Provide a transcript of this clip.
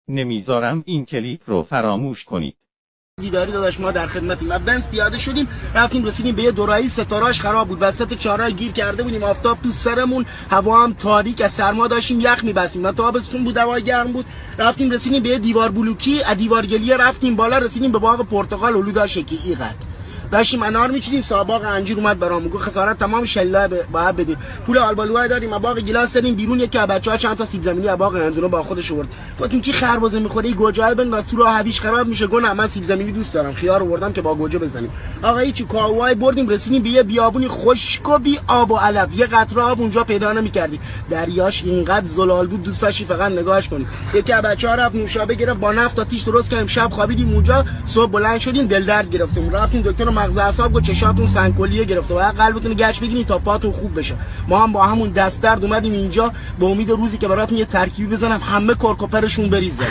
نمیذارم این کلیپ رو فراموش کنید. زیداری داداش ما در خدمتیم. ما بنز پیاده شدیم رفتیم رسیدیم به یه دوراهی ستاره‌اش خراب بود، وسط چهارراه گیر کرده بودیم، آفتاب تو سرمون، هوا هم تاریک، از سرما داشتیم یخ می‌بسیم. ما تابستون بود، هوا گرم بود. رفتیم رسیدیم به یه دیوار بلوکی، از دیوار گلیه رفتیم بالا، رسیدیم به باغ پرتقال هلو شکی ایقت. داشتیم انار میچیدیم، صاحب انجیر اومد برام میگه خسارت تمام شله باید بدیم. پول آلبالوهای داریم، باغ گیلاس دادیم بیرون، یکی از بچه‌ها چند تا سیب زمینی از باغ هندونه با خودش آورد. گفتیم کی خربزه میخوره این گوجه بنداز تو راه هویش خراب میشه. گفتم من سیب زمینی دوست دارم، خیار آوردم که با گوجه بزنیم. آقا هیچی کاوای بردیم رسیدیم به یه بیابونی خشک و بی آب و علف، یه قطره آب اونجا پیدا نمی‌کردی. دریاش اینقدر زلال بود دوست داشتی فقط نگاهش کنی. یکی از بچه‌ها رفت نوشابه گرفت با نفت آتیش درست کردیم، شب خوابیدیم اونجا، صبح بلند شدیم دل درد گرفتیم، رفتیم دکتر مغز اعصاب گفت چشاتون سنگکلیه گرفته و قلبتون گچ بگیرید تا پاتون خوب بشه. ما هم با همون دست درد اومدیم اینجا به امید روزی که براتون یه ترکیبی بزنم همه کرکوپرشون بریزه.